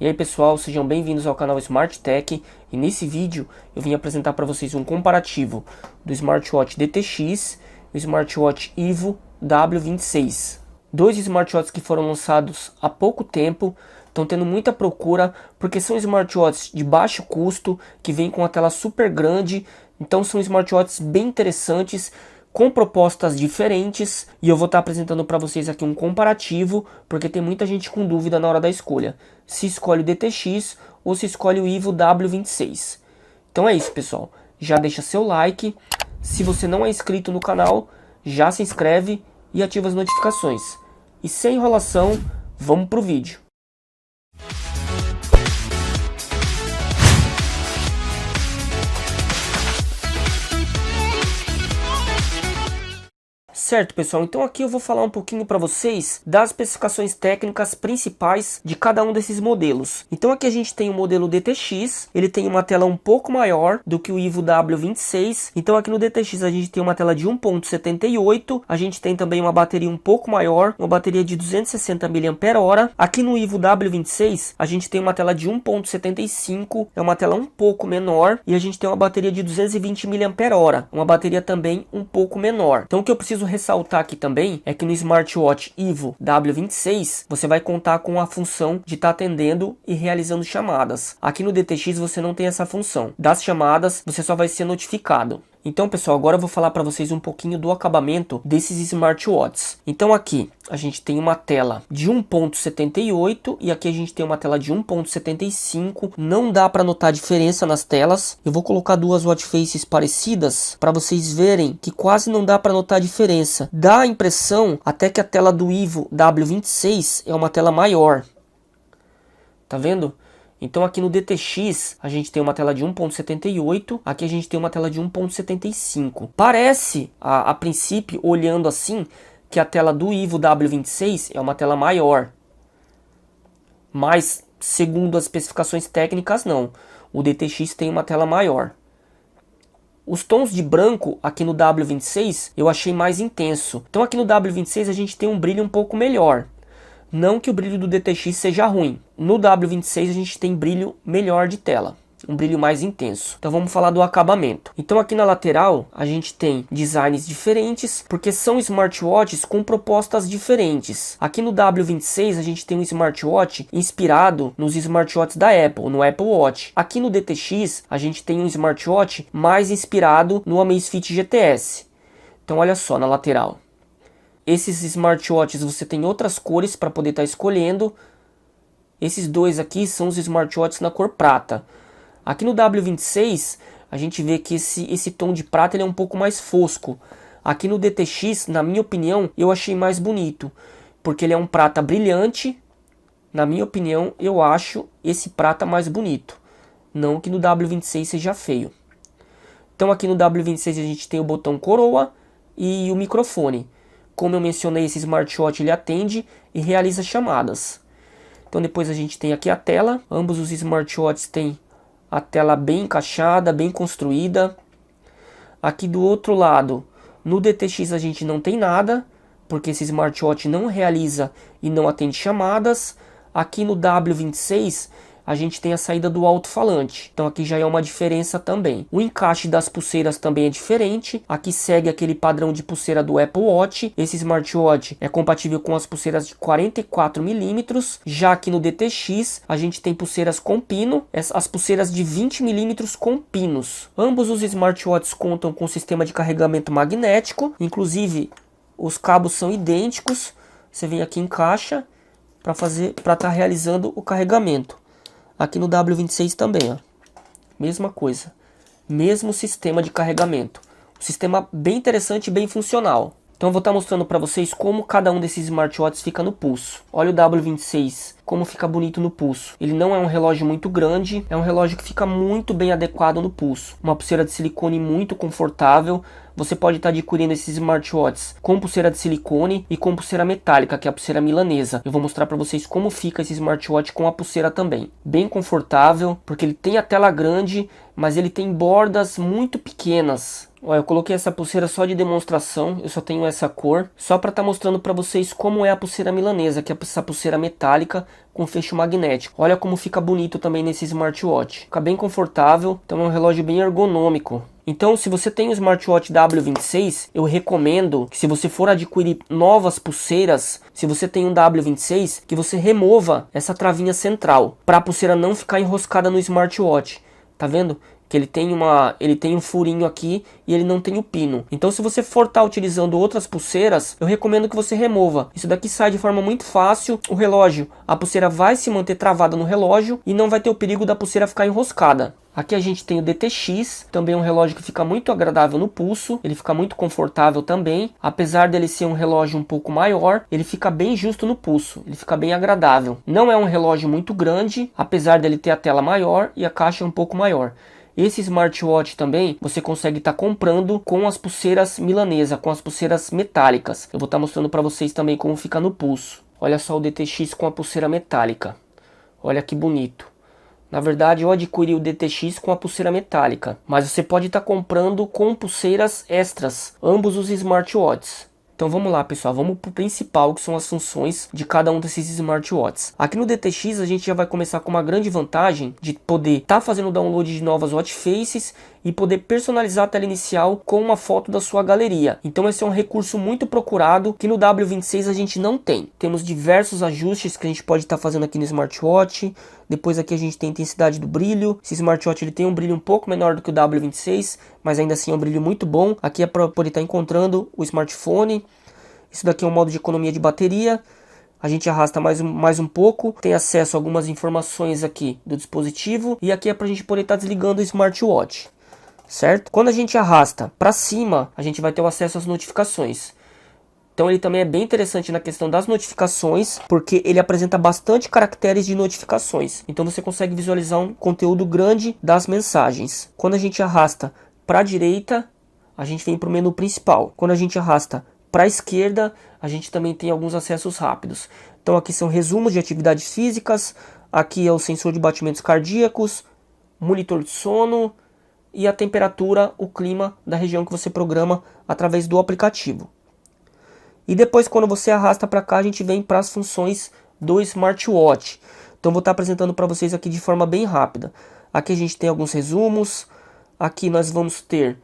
E aí pessoal, sejam bem-vindos ao canal Smart Tech, e nesse vídeo eu vim apresentar para vocês um comparativo do smartwatch DTX e o smartwatch Evo W26. Dois smartwatches que foram lançados há pouco tempo, estão tendo muita procura porque são smartwatches de baixo custo, que vêm com a tela super grande, então são smartwatches bem interessantes, com propostas diferentes, e eu vou estar apresentando para vocês aqui um comparativo, porque tem muita gente com dúvida na hora da escolha, se escolhe o DTX ou se escolhe o Evo W26. Então é isso pessoal, já deixa seu like, se você não é inscrito no canal, já se inscreve e ativa as notificações. E sem enrolação, vamos pro vídeo. Certo pessoal, então aqui eu vou falar um pouquinho para vocês das especificações técnicas principais de cada um desses modelos. Então aqui a gente tem o modelo DTX, ele tem uma tela um pouco maior do que o Evo W26. Então aqui no DTX a gente tem uma tela de 1.78, a gente tem também uma bateria um pouco maior, uma bateria de 260 mAh. Aqui no Evo W26 a gente tem uma tela de 1.75, é uma tela um pouco menor, e a gente tem uma bateria de 220 mAh, uma bateria também um pouco menor. Então o que eu preciso ressaltar aqui também é que no smartwatch Evo W26 você vai contar com a função de estar atendendo e realizando chamadas. Aqui no DTX você não tem essa função. Das chamadas você só vai ser notificado. Então pessoal, agora eu vou falar para vocês um pouquinho do acabamento desses smartwatches. Então aqui a gente tem uma tela de 1.78 e aqui a gente tem uma tela de 1.75. Não dá para notar a diferença nas telas. Eu vou colocar duas watch faces parecidas para vocês verem que quase não dá para notar a diferença. Dá a impressão até que a tela do Evo W26 é uma tela maior. Tá vendo? Então aqui no DTX a gente tem uma tela de 1.78, aqui a gente tem uma tela de 1.75. Parece, a princípio, olhando assim, que a tela do Evo W26 é uma tela maior. Mas, segundo as especificações técnicas, não. O DTX tem uma tela maior. Os tons de branco aqui no W26 eu achei mais intenso. Então aqui no W26 a gente tem um brilho um pouco melhor. Não que o brilho do DTX seja ruim. No W26 a gente tem brilho melhor de tela, um brilho mais intenso. Então vamos falar do acabamento. Então aqui na lateral a gente tem designs diferentes, porque são smartwatches com propostas diferentes. Aqui no W26 a gente tem um smartwatch inspirado nos smartwatches da Apple, no Apple Watch. Aqui no DTX a gente tem um smartwatch mais inspirado no Amazfit GTS. Então olha só na lateral. Esses smartwatches você tem outras cores para poder estar escolhendo. Esses dois aqui são os smartwatches na cor prata. Aqui no W26 a gente vê que esse tom de prata ele é um pouco mais fosco. Aqui no DTX, na minha opinião, eu achei mais bonito, porque ele é um prata brilhante. Na minha opinião, eu acho esse prata mais bonito. Não que no W26 seja feio. Então aqui no W26 a gente tem o botão coroa e o microfone. Como eu mencionei, esse smartwatch ele atende e realiza chamadas. Então depois a gente tem aqui a tela. Ambos os smartwatches têm a tela bem encaixada, bem construída. Aqui do outro lado, no DTX a gente não tem nada, porque esse smartwatch não realiza e não atende chamadas. Aqui no W26 a gente tem a saída do alto-falante. Então aqui já é uma diferença também. O encaixe das pulseiras também é diferente. Aqui segue aquele padrão de pulseira do Apple Watch. Esse smartwatch é compatível com as pulseiras de 44 mm. Já aqui no DTX a gente tem pulseiras com pino. As pulseiras de 20 mm com pinos. Ambos os smartwatches contam com sistema de carregamento magnético. Inclusive os cabos são idênticos. Você vem aqui e encaixa para estar realizando o carregamento. Aqui no W26 também, ó. Mesma coisa. Mesmo sistema de carregamento. Um sistema bem interessante e bem funcional. Então eu vou estar mostrando para vocês como cada um desses smartwatches fica no pulso. Olha o W26, como fica bonito no pulso. Ele não é um relógio muito grande, é um relógio que fica muito bem adequado no pulso. Uma pulseira de silicone muito confortável. Você pode estar adquirindo esses smartwatches com pulseira de silicone e com pulseira metálica, que é a pulseira milanesa. Eu vou mostrar para vocês como fica esse smartwatch com a pulseira também. Bem confortável, porque ele tem a tela grande, mas ele tem bordas muito pequenas. Olha, eu coloquei essa pulseira só de demonstração, eu só tenho essa cor, só para estar mostrando para vocês como é a pulseira milanesa, que é essa pulseira metálica com fecho magnético. Olha como fica bonito também nesse smartwatch. Fica bem confortável, então é um relógio bem ergonômico. Então, se você tem o smartwatch W26, eu recomendo que se você for adquirir novas pulseiras, se você tem um W26, que você remova essa travinha central, para a pulseira não ficar enroscada no smartwatch. Tá vendo? Que ele tem um furinho aqui e ele não tem o pino. Então, se você for estar utilizando outras pulseiras, eu recomendo que você remova. Isso daqui sai de forma muito fácil. O relógio, a pulseira vai se manter travada no relógio e não vai ter o perigo da pulseira ficar enroscada. Aqui a gente tem o DTX, também um relógio que fica muito agradável no pulso, ele fica muito confortável também, apesar dele ser um relógio um pouco maior, ele fica bem justo no pulso, ele fica bem agradável. Não é um relógio muito grande, apesar dele ter a tela maior e a caixa um pouco maior. Esse smartwatch também você consegue estar comprando com as pulseiras milanesa, com as pulseiras metálicas. Eu vou estar mostrando para vocês também como fica no pulso. Olha só o DTX com a pulseira metálica, olha que bonito. Na verdade, eu adquiri o DTX com a pulseira metálica, mas você pode estar comprando com pulseiras extras, ambos os smartwatches. Então vamos lá, pessoal, vamos para o principal, que são as funções de cada um desses smartwatches. Aqui no DTX a gente já vai começar com uma grande vantagem de poder estar fazendo download de novas watch faces e poder personalizar a tela inicial com uma foto da sua galeria. Então esse é um recurso muito procurado que no W26 a gente não tem. Temos diversos ajustes que a gente pode estar fazendo aqui no smartwatch. Depois aqui a gente tem a intensidade do brilho. Esse smartwatch ele tem um brilho um pouco menor do que o W26, mas ainda assim é um brilho muito bom. Aqui é para poder estar encontrando o smartphone. Isso daqui é um modo de economia de bateria. A gente arrasta mais um pouco, tem acesso a algumas informações aqui do dispositivo. E aqui é para a gente poder estar desligando o smartwatch, certo? Quando a gente arrasta para cima, a gente vai ter o acesso às notificações. Então ele também é bem interessante na questão das notificações, porque ele apresenta bastante caracteres de notificações. Então você consegue visualizar um conteúdo grande das mensagens. Quando a gente arrasta para a direita, a gente vem para o menu principal. Quando a gente arrasta para a esquerda, a gente também tem alguns acessos rápidos. Então aqui são resumos de atividades físicas, aqui é o sensor de batimentos cardíacos, monitor de sono e a temperatura, o clima da região que você programa através do aplicativo. E depois, quando você arrasta para cá, a gente vem para as funções do smartwatch. Então vou estar apresentando para vocês aqui de forma bem rápida. Aqui a gente tem alguns resumos. Aqui nós vamos ter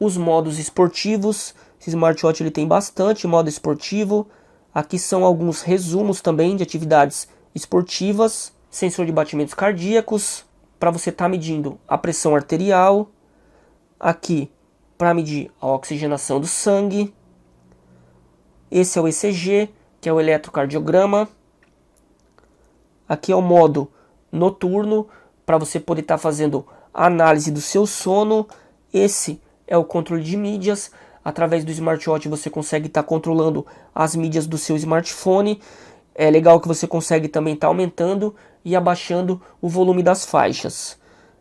os modos esportivos. Esse smartwatch ele tem bastante modo esportivo. Aqui são alguns resumos também de atividades esportivas. Sensor de batimentos cardíacos, para você estar medindo a pressão arterial. Aqui para medir a oxigenação do sangue. Esse é o ECG, que é o eletrocardiograma. Aqui é o modo noturno, para você poder estar fazendo a análise do seu sono. Esse é o controle de mídias. Através do smartwatch você consegue estar controlando as mídias do seu smartphone. É legal que você consegue também estar aumentando e abaixando o volume das faixas.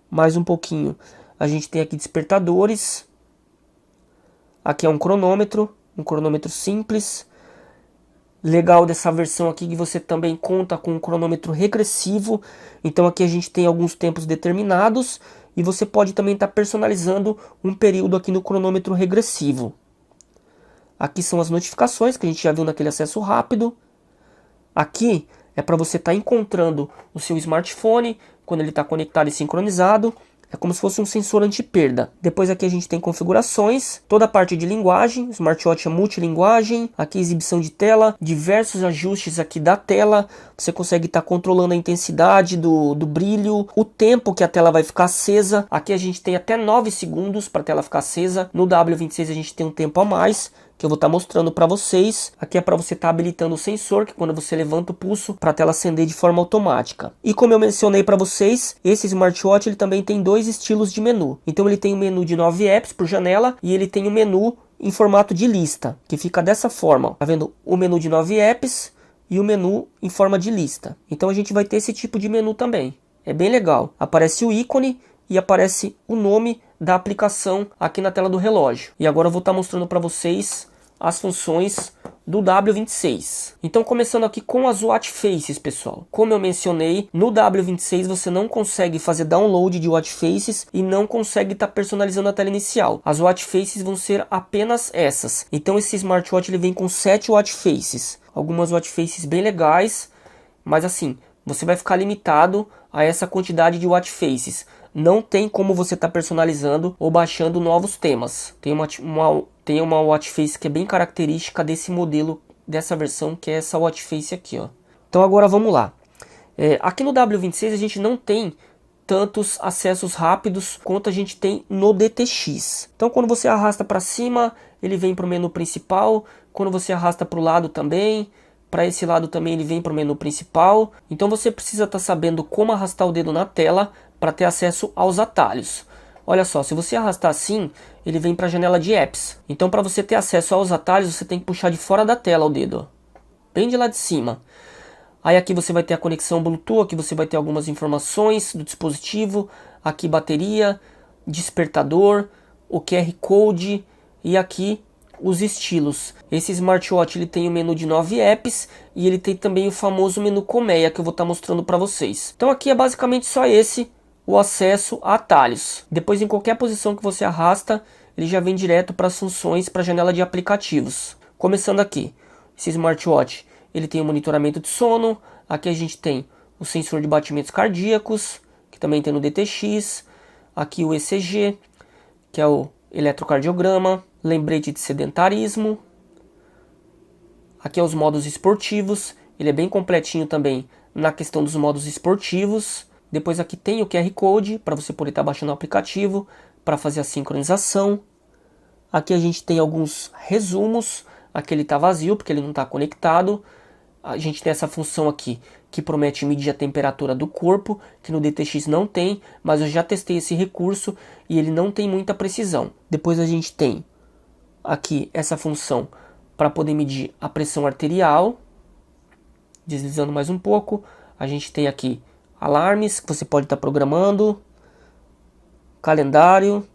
Mais um pouquinho. A gente tem aqui despertadores. Aqui é um cronômetro simples. Legal dessa versão aqui que você também conta com um cronômetro regressivo. Então aqui a gente tem alguns tempos determinados e você pode também estar personalizando um período aqui no cronômetro regressivo. Aqui são as notificações que a gente já viu naquele acesso rápido. Aqui é para você estar encontrando o seu smartphone quando ele está conectado e sincronizado. É como se fosse um sensor anti-perda. Depois aqui a gente tem configurações, toda a parte de linguagem, o smartwatch é multilinguagem, aqui exibição de tela, diversos ajustes aqui da tela, você consegue estar controlando a intensidade do brilho, o tempo que a tela vai ficar acesa, aqui a gente tem até 9 segundos para a tela ficar acesa, no W26 a gente tem um tempo a mais, que eu vou estar mostrando para vocês. Aqui é para você estar habilitando o sensor, que quando você levanta o pulso, para a tela acender de forma automática. E como eu mencionei para vocês, esse smartwatch ele também tem dois estilos de menu. Então ele tem um menu de 9 apps por janela e ele tem um menu em formato de lista, que fica dessa forma. Tá vendo? O menu de 9 apps e o menu em forma de lista. Então a gente vai ter esse tipo de menu também. É bem legal. Aparece o ícone e aparece o nome da aplicação aqui na tela do relógio. E agora eu vou estar mostrando para vocês as funções do W26. Então começando aqui com as watch faces, pessoal. Como eu mencionei, no W26 você não consegue fazer download de watch faces e não consegue estar personalizando a tela inicial. As watch faces vão ser apenas essas. Então esse smartwatch ele vem com 7 watch faces. Algumas watch faces bem legais, mas assim, você vai ficar limitado a essa quantidade de watch faces. Não tem como você estar personalizando ou baixando novos temas. Tem uma watch face que é bem característica desse modelo, dessa versão, que é essa watch face aqui, ó. Então agora vamos lá. Aqui no W26 a gente não tem tantos acessos rápidos quanto a gente tem no DTX. Então quando você arrasta para cima, ele vem para o menu principal. Quando você arrasta para o lado também, para esse lado também ele vem para o menu principal. Então você precisa estar sabendo como arrastar o dedo na tela para ter acesso aos atalhos. Olha só, se você arrastar assim, ele vem para a janela de apps. Então para você ter acesso aos atalhos, você tem que puxar de fora da tela o dedo, ó, bem de lá de cima. Aí aqui você vai ter a conexão Bluetooth, aqui você vai ter algumas informações do dispositivo, aqui bateria, despertador, o QR Code e aqui os estilos. Esse smartwatch ele tem o menu de 9 apps e ele tem também o famoso menu colmeia que eu vou estar mostrando para vocês. Então aqui é basicamente só o acesso a atalhos. Depois em qualquer posição que você arrasta, ele já vem direto para as funções, para a janela de aplicativos. Começando aqui, esse smartwatch ele tem o monitoramento de sono, aqui a gente tem o sensor de batimentos cardíacos, que também tem no DTX, aqui o ECG, que é o eletrocardiograma, lembrete de sedentarismo, aqui é os modos esportivos, ele é bem completinho também na questão dos modos esportivos. Depois aqui tem o QR Code para você poder estar baixando o aplicativo para fazer a sincronização. Aqui a gente tem alguns resumos, aqui ele está vazio porque ele não está conectado. A gente tem essa função aqui que promete medir a temperatura do corpo, que no DTX não tem, mas eu já testei esse recurso e ele não tem muita precisão. Depois a gente tem aqui essa função para poder medir a pressão arterial. Deslizando mais um pouco, a gente tem aqui alarmes que você pode estar programando, calendário,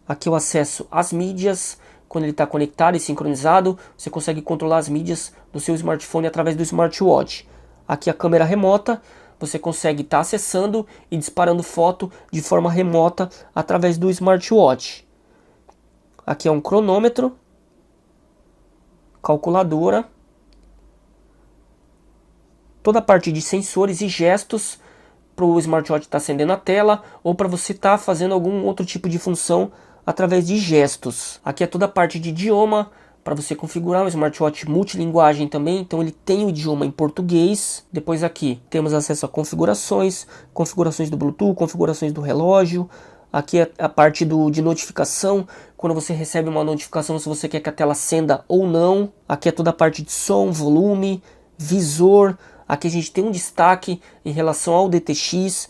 aqui o acesso às mídias. Quando ele está conectado e sincronizado, você consegue controlar as mídias do seu smartphone através do smartwatch. Aqui a câmera remota, você consegue estar acessando e disparando foto de forma remota através do smartwatch. Aqui é um cronômetro, calculadora, toda a parte de sensores e gestos para o smartwatch estar acendendo a tela ou para você estar fazendo algum outro tipo de função através de gestos. Aqui é toda a parte de idioma, para você configurar um smartwatch multilinguagem também, então ele tem o idioma em português. Depois aqui temos acesso a configurações do Bluetooth, configurações do relógio. Aqui é a parte de notificação, quando você recebe uma notificação se você quer que a tela acenda ou não. Aqui é toda a parte de som, volume, visor. Aqui a gente tem um destaque em relação ao DTX,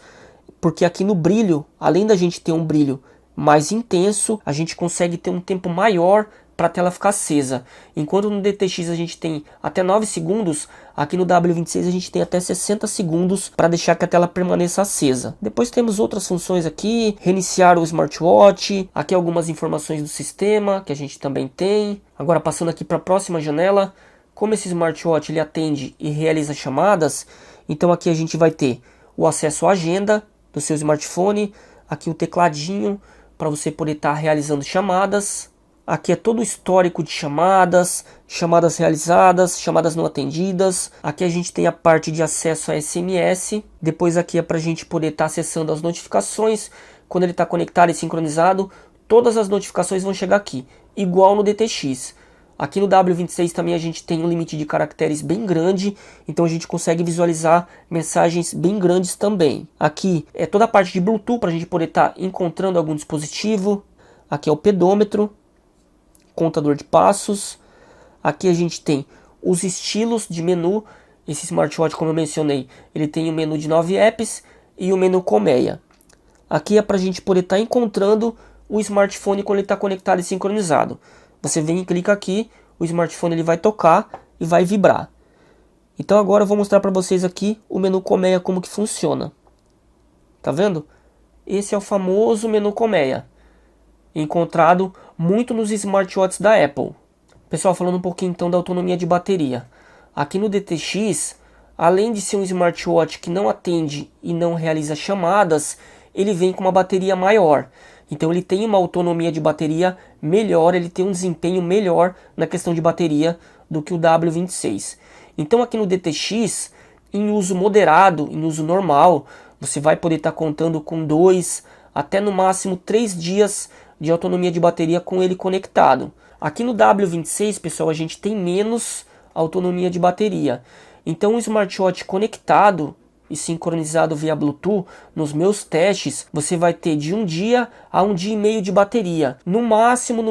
porque aqui no brilho, além da gente ter um brilho mais intenso, a gente consegue ter um tempo maior para a tela ficar acesa. Enquanto no DTX a gente tem até 9 segundos, aqui no W26 a gente tem até 60 segundos para deixar que a tela permaneça acesa. Depois temos outras funções aqui, reiniciar o smartwatch, aqui algumas informações do sistema que a gente também tem. Agora passando aqui para a próxima janela, como esse smartwatch ele atende e realiza chamadas, então aqui a gente vai ter o acesso à agenda do seu smartphone, aqui o tecladinho para você poder estar realizando chamadas. Aqui é todo o histórico de chamadas, chamadas realizadas, chamadas não atendidas. Aqui a gente tem a parte de acesso a SMS. Depois aqui é para a gente poder estar acessando as notificações. Quando ele está conectado e sincronizado, todas as notificações vão chegar aqui, igual no DTX. Aqui no W26 também a gente tem um limite de caracteres bem grande, então a gente consegue visualizar mensagens bem grandes também. Aqui é toda a parte de Bluetooth para a gente poder estar encontrando algum dispositivo. Aqui é o pedômetro, contador de passos. Aqui a gente tem os estilos de menu. Esse smartwatch, como eu mencionei, ele tem o menu de 9 apps e o menu colmeia. Aqui é para a gente poder estar encontrando o smartphone quando ele está conectado e sincronizado. Você vem e clica aqui, o smartphone ele vai tocar e vai vibrar. Então agora eu vou mostrar para vocês aqui o menu colmeia, como que funciona. Tá vendo? Esse é o famoso menu colmeia, encontrado muito nos smartwatches da Apple. Pessoal, falando um pouquinho então da autonomia de bateria. Aqui no DTX, além de ser um smartwatch que não atende e não realiza chamadas, ele vem com uma bateria maior. Então ele tem uma autonomia de bateria melhor, ele tem um desempenho melhor na questão de bateria do que o W26. Então aqui no DTX, em uso moderado, em uso normal, você vai poder estar contando com 2 até no máximo 3 dias de autonomia de bateria com ele conectado. Aqui no W26, pessoal, a gente tem menos autonomia de bateria. Então o smartwatch conectado e sincronizado via Bluetooth, nos meus testes, você vai ter de 1 dia a 1 dia e meio de bateria. No máximo,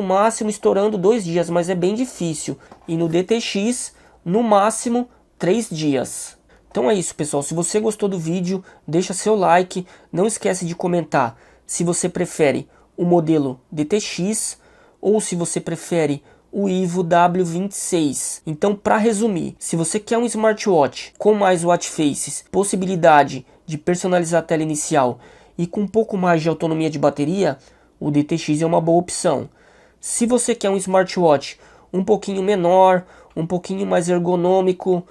estourando 2 dias, mas é bem difícil. E no DTX, no máximo, 3 dias. Então é isso, pessoal. Se você gostou do vídeo, deixa seu like. Não esquece de comentar se você prefere o modelo DTX ou se você prefere o Ivo W26. Então, para resumir, se você quer um smartwatch com mais watch faces, possibilidade de personalizar a tela inicial e com um pouco mais de autonomia de bateria, o DTX é uma boa opção. Se você quer um smartwatch um pouquinho menor, um pouquinho mais ergonômico,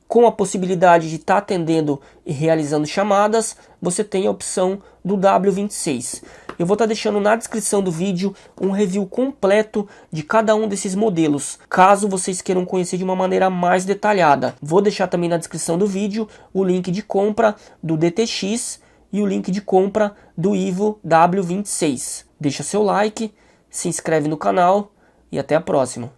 com a possibilidade de estar atendendo e realizando chamadas, você tem a opção do W26. Eu vou estar deixando na descrição do vídeo um review completo de cada um desses modelos, caso vocês queiram conhecer de uma maneira mais detalhada. Vou deixar também na descrição do vídeo o link de compra do DTX e o link de compra do Ivo W26. Deixa seu like, se inscreve no canal e até a próxima.